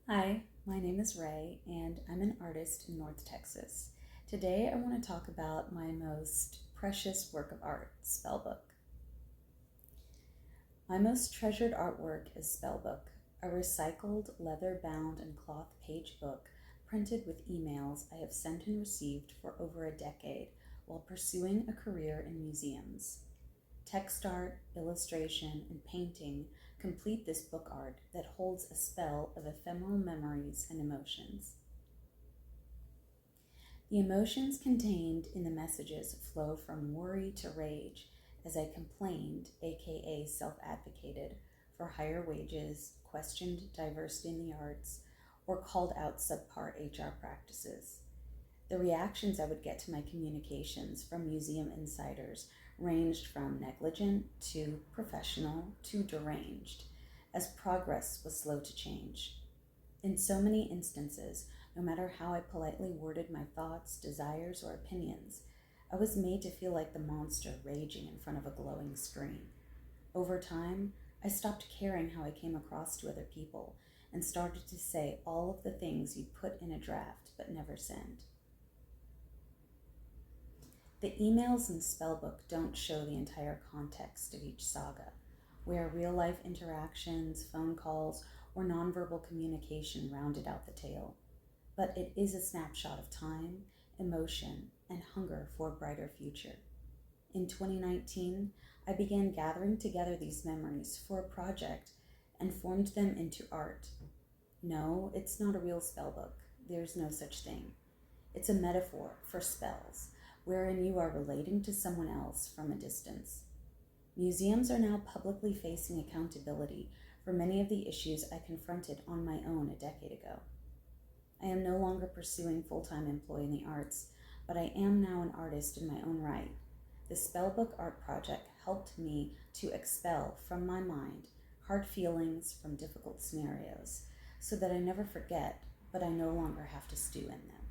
Hi, my name is Ray, and I'm an artist in North Texas. Today I want to talk about my most precious work of art, Spellbook. My most treasured artwork is Spellbook, a recycled leather-bound and cloth page book printed with emails I have sent and received for over a decade while pursuing a career in museums. Text art, illustration, and painting complete this book art that holds a spell of ephemeral memories and emotions. The emotions contained in the messages flow from worry to rage as I complained, aka self-advocated, for higher wages, questioned diversity in the arts, or called out subpar HR practices. The reactions I would get to my communications from museum insiders ranged from negligent to professional to deranged, as progress was slow to change. In so many instances, no matter how I politely worded my thoughts, desires, or opinions, I was made to feel like the monster raging in front of a glowing screen. Over time, I stopped caring how I came across to other people and started to say all of the things you'd put in a draft but never send. The emails in Spellbook don't show the entire context of each saga, where real-life interactions, phone calls, or nonverbal communication rounded out the tale. But it is a snapshot of time, emotion, and hunger for a brighter future. In 2019, I began gathering together these memories for a project and formed them into art. No, it's not a real spellbook. There's no such thing. It's a metaphor for spells, wherein you are relating to someone else from a distance. Museums are now publicly facing accountability for many of the issues I confronted on my own a decade ago. I am no longer pursuing full-time employ in the arts, but I am now an artist in my own right. The Spellbook art project helped me to expel from my mind hard feelings from difficult scenarios, so that I never forget, but I no longer have to stew in them.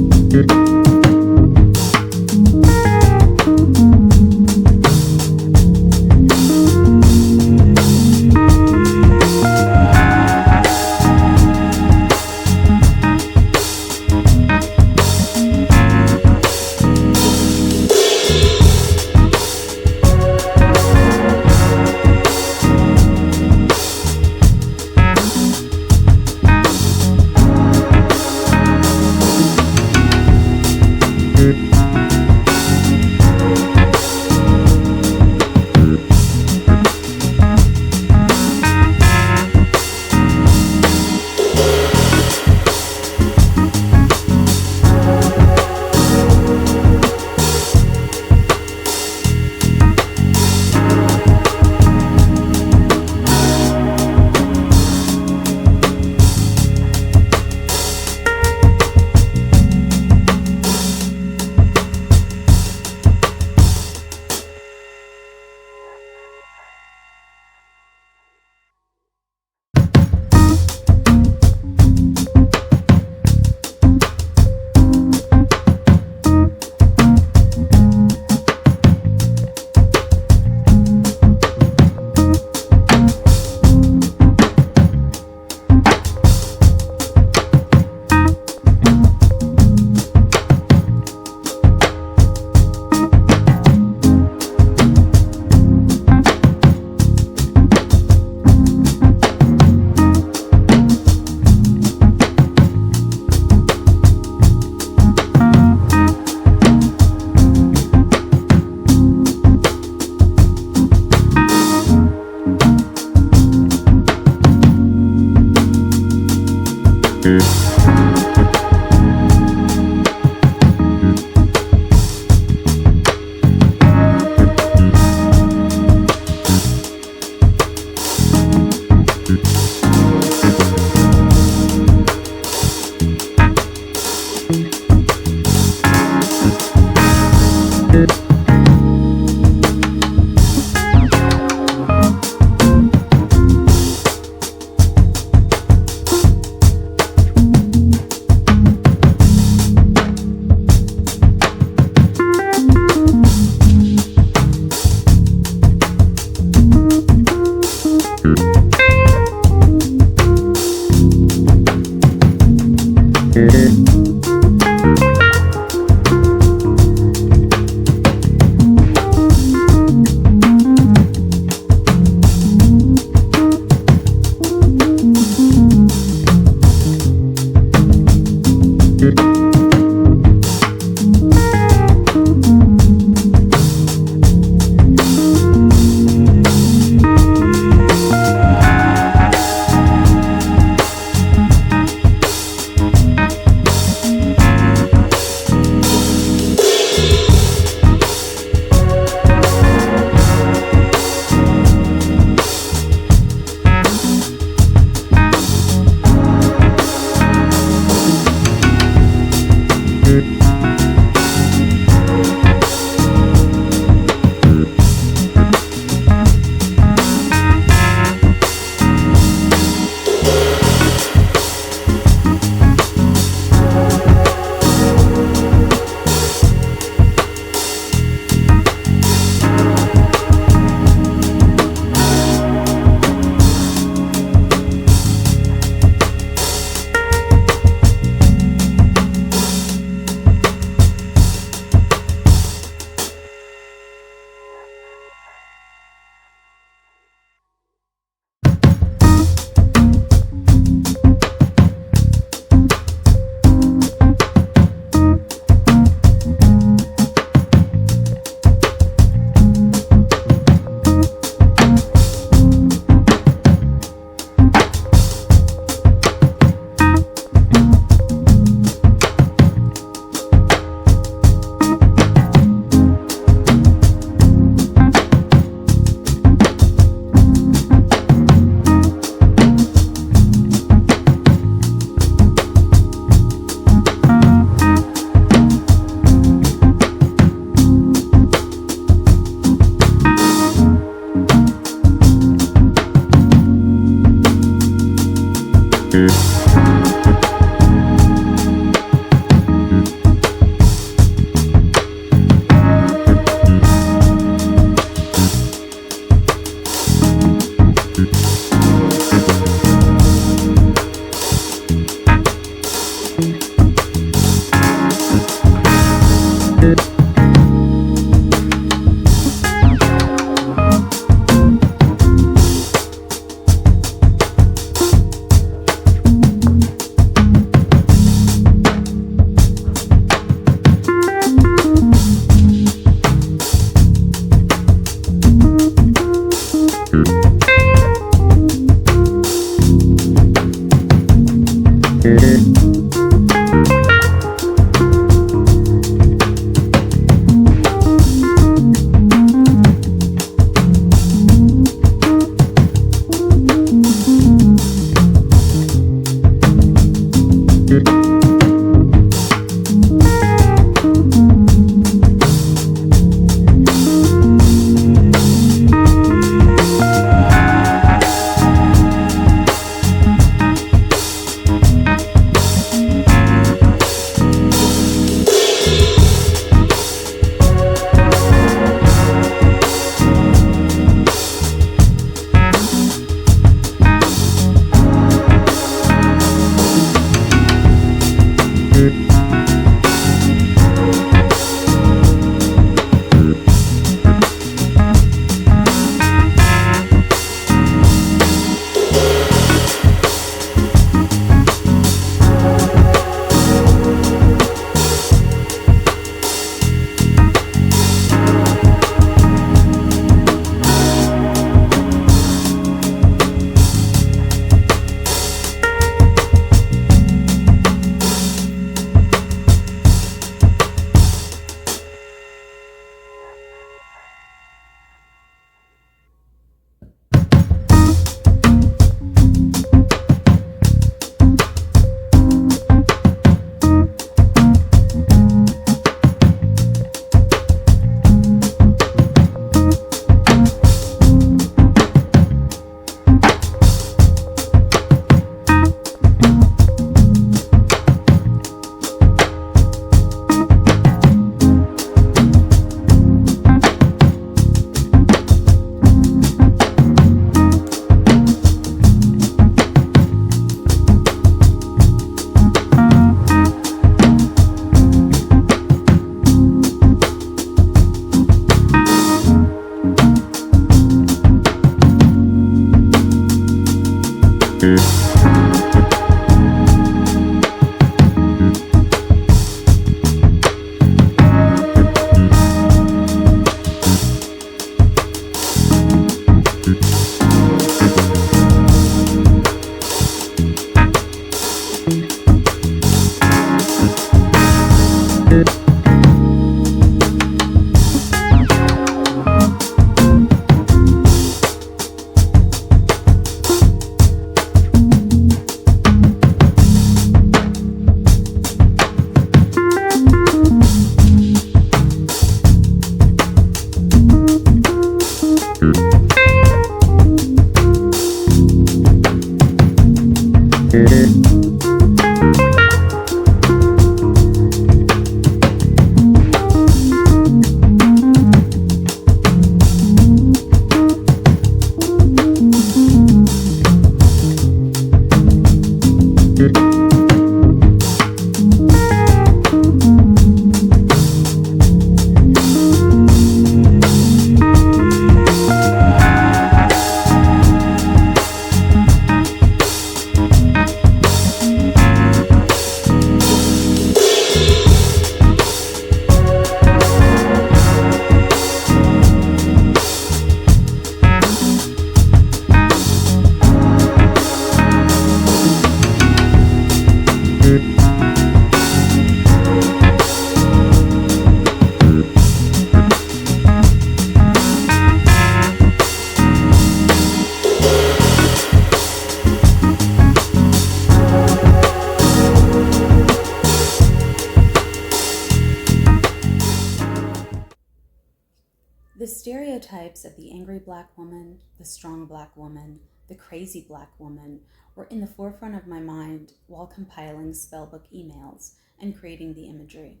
The stereotypes of the angry black woman, the strong black woman, the crazy black woman were in the forefront of my mind while compiling Spellbook emails and creating the imagery.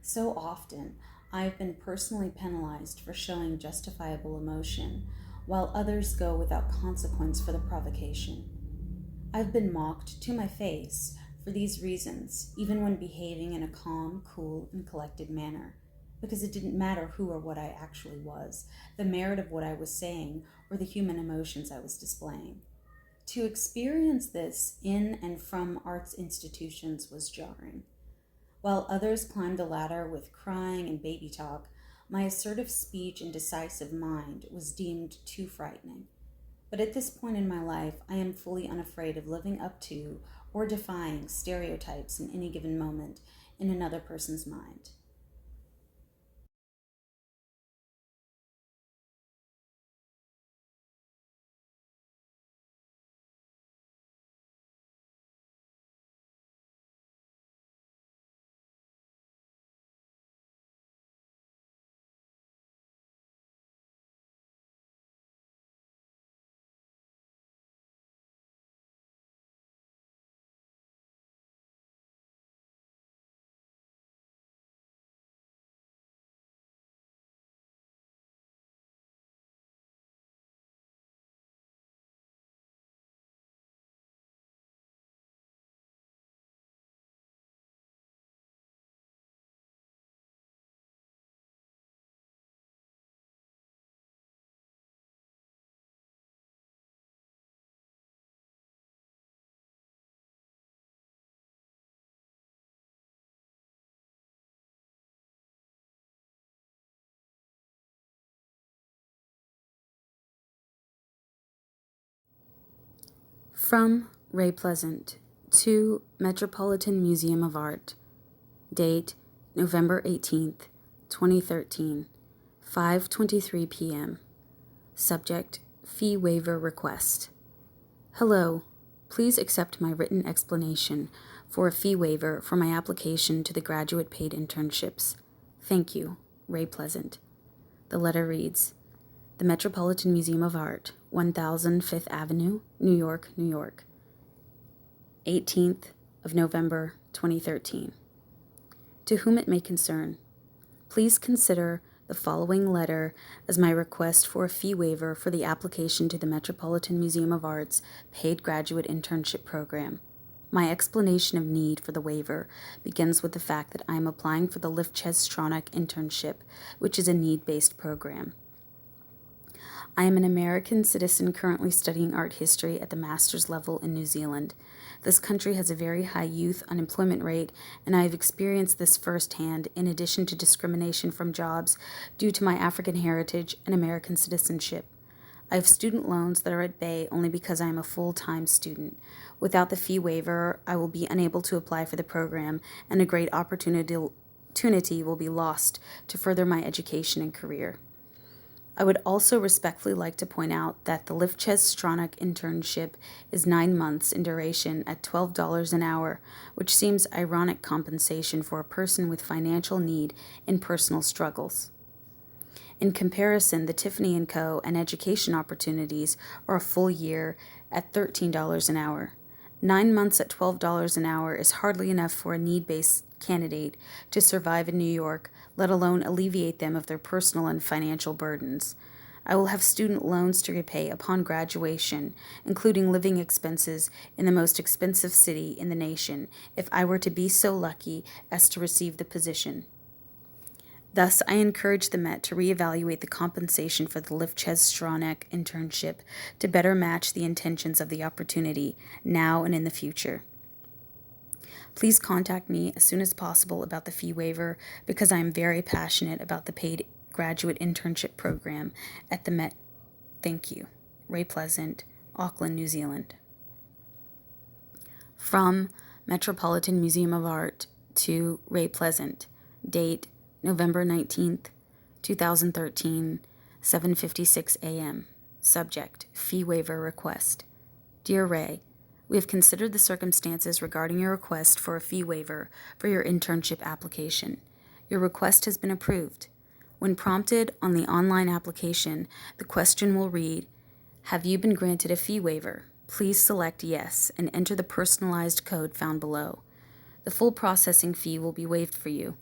So often, I've been personally penalized for showing justifiable emotion, while others go without consequence for the provocation. I've been mocked to my face for these reasons, even when behaving in a calm, cool, and collected manner, because it didn't matter who or what I actually was, the merit of what I was saying, or the human emotions I was displaying. To experience this in and from arts institutions was jarring. While others climbed the ladder with crying and baby talk, my assertive speech and decisive mind was deemed too frightening. But at this point in my life, I am fully unafraid of living up to or defying stereotypes in any given moment in another person's mind. From Ray Pleasant to Metropolitan Museum of Art. Date November 18th, 2013, 5:23 p.m. Subject Fee Waiver Request. Hello. Please accept my written explanation for a fee waiver for my application to the graduate paid internships. Thank you, Ray Pleasant. The letter reads, The Metropolitan Museum of Art, 1000 Fifth Avenue, New York, New York. 18th of November, 2013. To whom it may concern, please consider the following letter as my request for a fee waiver for the application to the Metropolitan Museum of Art's paid graduate internship program. My explanation of need for the waiver begins with the fact that I am applying for the Lifches-Stronach internship, which is a need-based program. I am an American citizen currently studying art history at the master's level in New Zealand. This country has a very high youth unemployment rate, and I have experienced this firsthand in addition to discrimination from jobs due to my African heritage and American citizenship. I have student loans that are at bay only because I am a full-time student. Without the fee waiver, I will be unable to apply for the program, and a great opportunity will be lost to further my education and career. I would also respectfully like to point out that the Lifches-Stronach internship is 9 months in duration at $12 an hour, which seems ironic compensation for a person with financial need and personal struggles. In comparison, the Tiffany & Co. and education opportunities are a full year at $13 an hour. 9 months at $12 an hour is hardly enough for a need-based candidate to survive in New York, let alone alleviate them of their personal and financial burdens. I will have student loans to repay upon graduation, including living expenses in the most expensive city in the nation, if I were to be so lucky as to receive the position. Thus, I encourage the Met to reevaluate the compensation for the Lifches-Stronach internship to better match the intentions of the opportunity, now and in the future. Please contact me as soon as possible about the fee waiver because I am very passionate about the paid graduate internship program at the Met. Thank you. Ray Pleasant, Auckland, New Zealand. From Metropolitan Museum of Art to Ray Pleasant. Date November 19th, 2013, 7:56 a.m. Subject Fee Waiver Request. Dear Ray, we have considered the circumstances regarding your request for a fee waiver for your internship application. Your request has been approved. When prompted on the online application, the question will read, "Have you been granted a fee waiver? Please select yes and enter the personalized code found below. The full processing fee will be waived for you.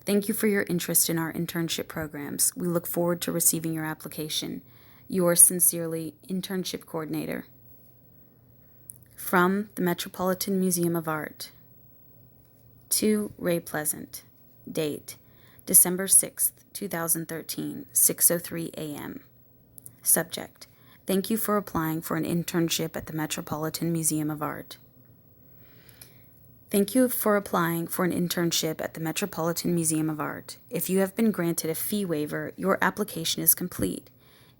Thank you for your interest in our internship programs. We look forward to receiving your application. Yours sincerely, Internship Coordinator." From the Metropolitan Museum of Art. To Ray Pleasant. Date, December 6th, 2013, 6:03 a.m. Subject, thank you for applying for an internship at the Metropolitan Museum of Art. Thank you for applying for an internship at the Metropolitan Museum of Art. If you have been granted a fee waiver, your application is complete.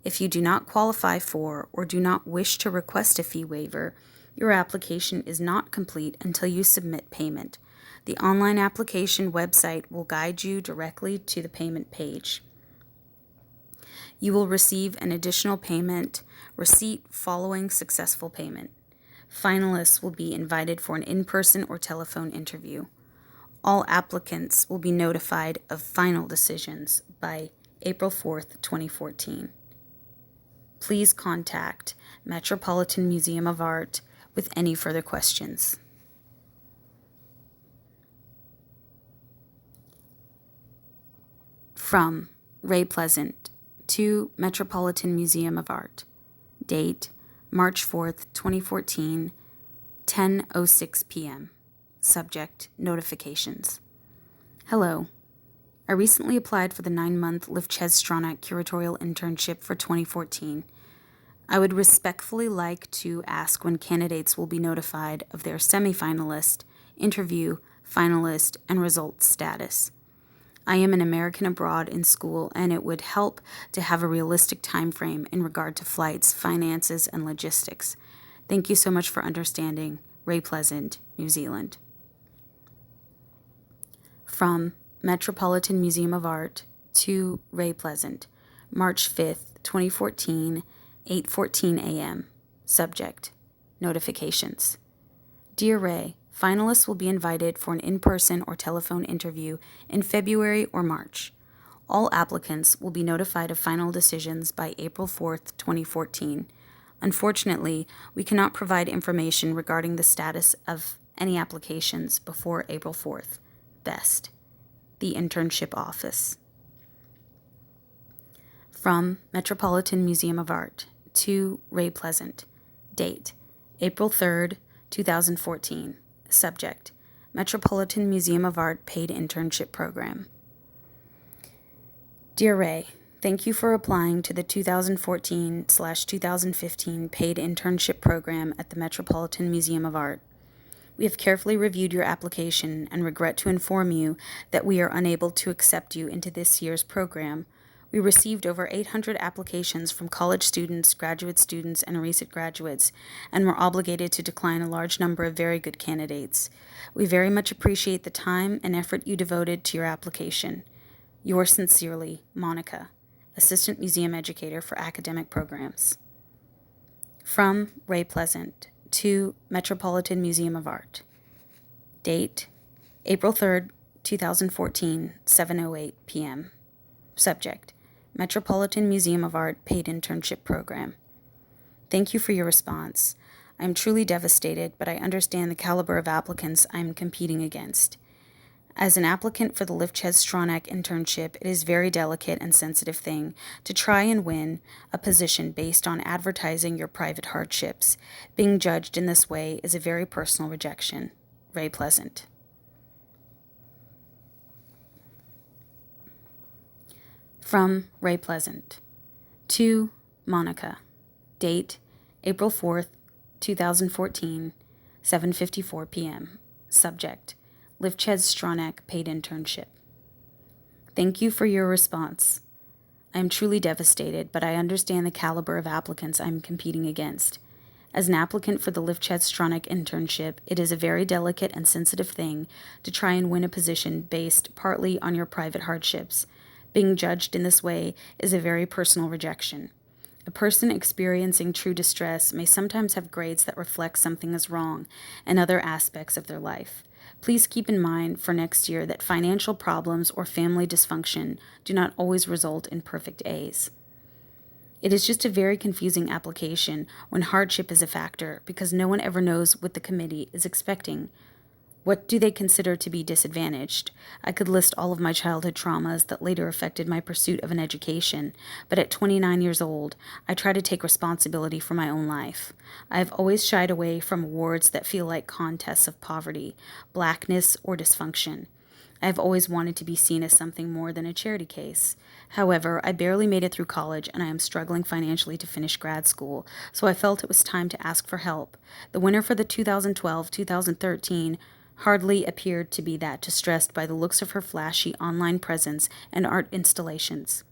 If you do not qualify for or do not wish to request a fee waiver, your application is not complete until you submit payment. The online application website will guide you directly to the payment page. You will receive an additional payment receipt following successful payment. Finalists will be invited for an in-person or telephone interview. All applicants will be notified of final decisions by April 4th, 2014. Please contact Metropolitan Museum of Art with any further questions. From Ray Pleasant to Metropolitan Museum of Art. Date, March 4th, 2014, 10:06 p.m. Subject, notifications. Hello. I recently applied for the 9-month Lifchez Stronach curatorial internship for 2014. I would respectfully like to ask when candidates will be notified of their semifinalist, interview, finalist, and results status. I am an American abroad in school, and it would help to have a realistic time frame in regard to flights, finances, and logistics. Thank you so much for understanding. Ray Pleasant, New Zealand. From Metropolitan Museum of Art to Ray Pleasant, March 5th, 2014, 8:14 a.m. Subject, notifications. Dear Ray, finalists will be invited for an in-person or telephone interview in February or March. All applicants will be notified of final decisions by April 4th, 2014. Unfortunately, we cannot provide information regarding the status of any applications before April 4th. Best. The Internship Office. From Metropolitan Museum of Art to Ray Pleasant. Date, April 3rd, 2014. Subject, Metropolitan Museum of Art Paid Internship Program. Dear Ray, thank you for applying to the 2014/2015 Paid Internship Program at the Metropolitan Museum of Art. We have carefully reviewed your application and regret to inform you that we are unable to accept you into this year's program. We received over 800 applications from college students, graduate students, and recent graduates, and were obligated to decline a large number of very good candidates. We very much appreciate the time and effort you devoted to your application. Yours sincerely, Monica, Assistant Museum Educator for Academic Programs. From Ray Pleasant to Metropolitan Museum of Art. Date, April 3rd, 2014, 7:08 p.m. Subject, Metropolitan Museum of Art Paid Internship Program. Thank you for your response. I am truly devastated, but I understand the caliber of applicants I am competing against. As an applicant for the Lifchez Stronach internship, it is a very delicate and sensitive thing to try and win a position based on advertising your private hardships. Being judged in this way is a very personal rejection. Ray Pleasant. From Ray Pleasant to Monica. Date, April 4th, 2014, 7:54 p.m. Subject, Lifchez Stronach Paid Internship. Thank you for your response. I am truly devastated, but I understand the caliber of applicants I am competing against. As an applicant for the Lifchez Stronach internship, it is a very delicate and sensitive thing to try and win a position based partly on your private hardships. Being judged in this way is a very personal rejection. A person experiencing true distress may sometimes have grades that reflect something is wrong in other aspects of their life. Please keep in mind for next year that financial problems or family dysfunction do not always result in perfect A's. It is just a very confusing application when hardship is a factor because no one ever knows what the committee is expecting. What do they consider to be disadvantaged? I could list all of my childhood traumas that later affected my pursuit of an education, but at 29 years old, I try to take responsibility for my own life. I have always shied away from awards that feel like contests of poverty, blackness, or dysfunction. I have always wanted to be seen as something more than a charity case. However, I barely made it through college and I am struggling financially to finish grad school, so I felt it was time to ask for help. The winner for the 2012-2013 hardly appeared to be that distressed by the looks of her flashy online presence and art installations.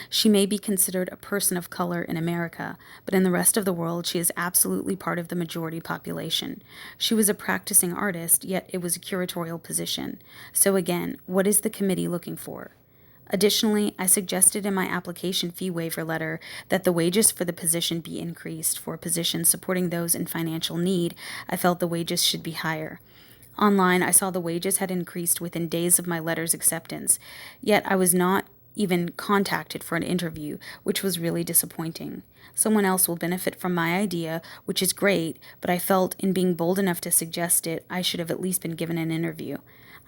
She may be considered a person of color in America, but in the rest of the world she is absolutely part of the majority population. She was a practicing artist, yet it was a curatorial position. So again, what is the committee looking for? Additionally, I suggested in my application fee waiver letter that the wages for the position be increased. For a position supporting those in financial need, I felt the wages should be higher. Online, I saw the wages had increased within days of my letter's acceptance, yet I was not even contacted for an interview, which was really disappointing. Someone else will benefit from my idea, which is great, but I felt in being bold enough to suggest it, I should have at least been given an interview.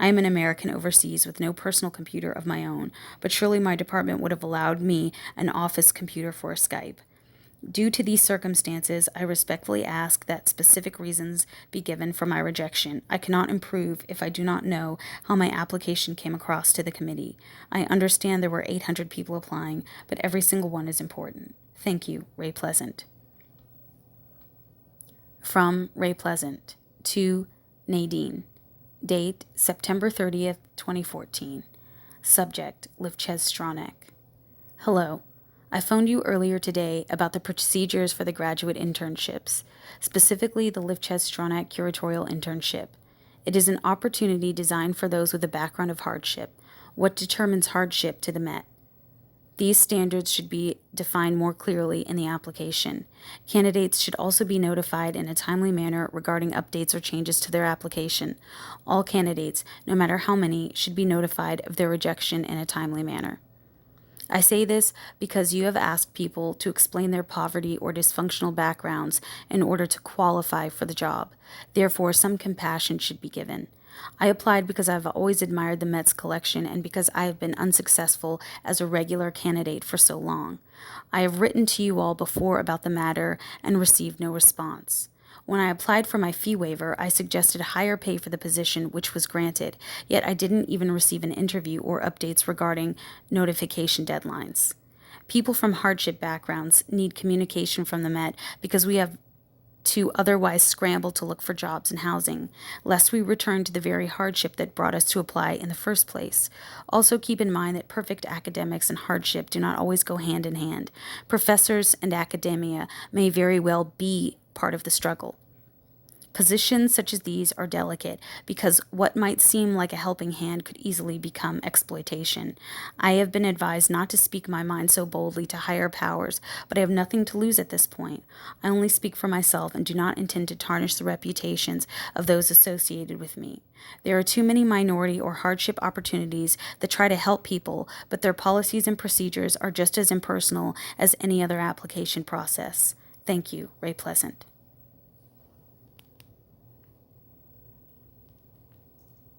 I am an American overseas with no personal computer of my own, but surely my department would have allowed me an office computer for a Skype. Due to these circumstances, I respectfully ask that specific reasons be given for my rejection. I cannot improve if I do not know how my application came across to the committee. I understand there were 800 people applying, but every single one is important. Thank you, Ray Pleasant. From Ray Pleasant to Nadine. Date, September 30th, 2014. Subject, Livchez Stronach. Hello. I phoned you earlier today about the procedures for the graduate internships, specifically the Livchez Stronach curatorial internship. It is an opportunity designed for those with a background of hardship. What determines hardship to the Met? These standards should be defined more clearly in the application. Candidates should also be notified in a timely manner regarding updates or changes to their application. All candidates, no matter how many, should be notified of their rejection in a timely manner. I say this because you have asked people to explain their poverty or dysfunctional backgrounds in order to qualify for the job. Therefore, some compassion should be given. I applied because I've always admired the Met's collection and because I have been unsuccessful as a regular candidate for so long. I have written to you all before about the matter and received no response. When I applied for my fee waiver, I suggested higher pay for the position, which was granted, yet I didn't even receive an interview or updates regarding notification deadlines. People from hardship backgrounds need communication from the Met because we have to otherwise scramble to look for jobs and housing, lest we return to the very hardship that brought us to apply in the first place. Also keep in mind that perfect academics and hardship do not always go hand in hand. Professors and academia may very well be part of the struggle. Positions such as these are delicate because what might seem like a helping hand could easily become exploitation. I have been advised not to speak my mind so boldly to higher powers, but I have nothing to lose at this point. I only speak for myself and do not intend to tarnish the reputations of those associated with me. There are too many minority or hardship opportunities that try to help people, but their policies and procedures are just as impersonal as any other application process. Thank you, Ray Pleasant.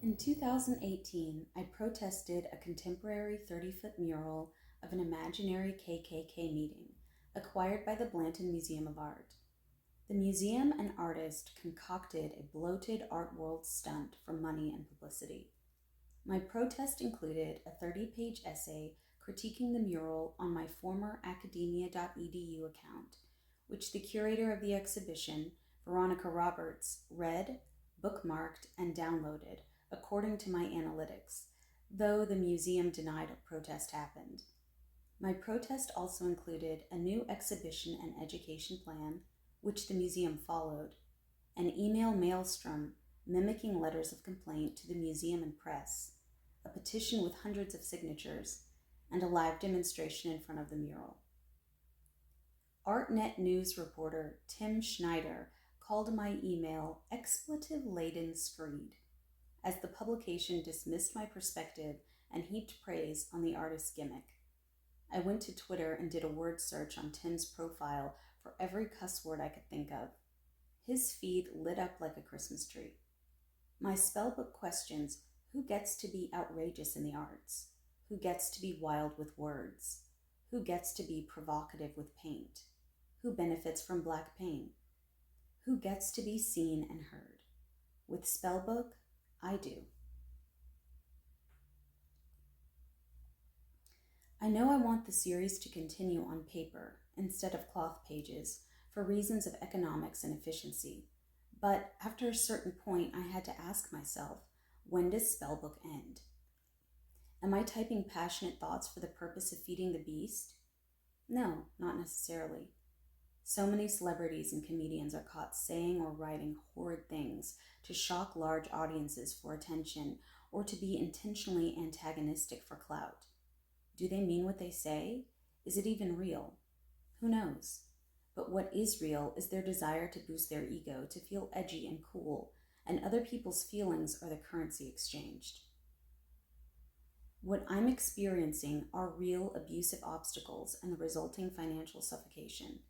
In 2018, I protested a contemporary 30-foot mural of an imaginary KKK meeting acquired by the Blanton Museum of Art. The museum and artist concocted a bloated art world stunt for money and publicity. My protest included a 30-page essay critiquing the mural on my former academia.edu account, which the curator of the exhibition, Veronica Roberts, read, bookmarked, and downloaded according to my analytics, though the museum denied a protest happened. My protest also included a new exhibition and education plan, which the museum followed, an email maelstrom mimicking letters of complaint to the museum and press, a petition with hundreds of signatures, and a live demonstration in front of the mural. ArtNet News reporter Tim Schneider called my email expletive-laden screed. as the publication dismissed my perspective and heaped praise on the artist's gimmick. I went to Twitter and did a word search on Tim's profile for every cuss word I could think of. His feed lit up like a Christmas tree. My Spellbook questions: who gets to be outrageous in the arts? Who gets to be wild with words? Who gets to be provocative with paint? Who benefits from black pain? Who gets to be seen and heard? With Spellbook, I do. I know I want the series to continue on paper instead of cloth pages for reasons of economics and efficiency, but after a certain point I had to ask myself, when does Spellbook end? Am I typing passionate thoughts for the purpose of feeding the beast? No, not necessarily. So many celebrities and comedians are caught saying or writing horrid things to shock large audiences for attention or to be intentionally antagonistic for clout. Do they mean what they say? Is it even real? Who knows? But what is real is their desire to boost their ego, to feel edgy and cool, and other people's feelings are the currency exchanged. What I'm experiencing are real abusive obstacles and the resulting financial suffocation.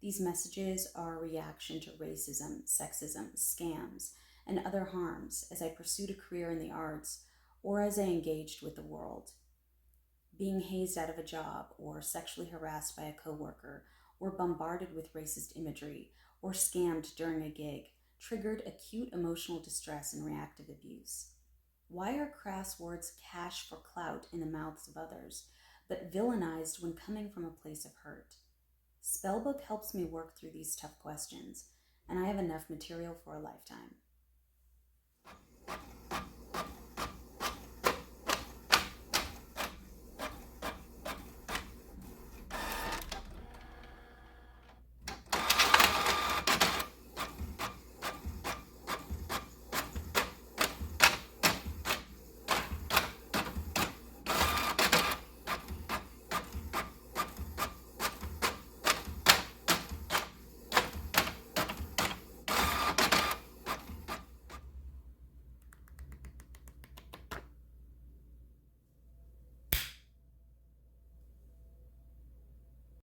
These messages are a reaction to racism, sexism, scams, and other harms as I pursued a career in the arts or as I engaged with the world. Being hazed out of a job, or sexually harassed by a coworker, or bombarded with racist imagery, or scammed during a gig triggered acute emotional distress and reactive abuse. Why are crass words cash for clout in the mouths of others, but villainized when coming from a place of hurt? Spellbook helps me work through these tough questions, and I have enough material for a lifetime.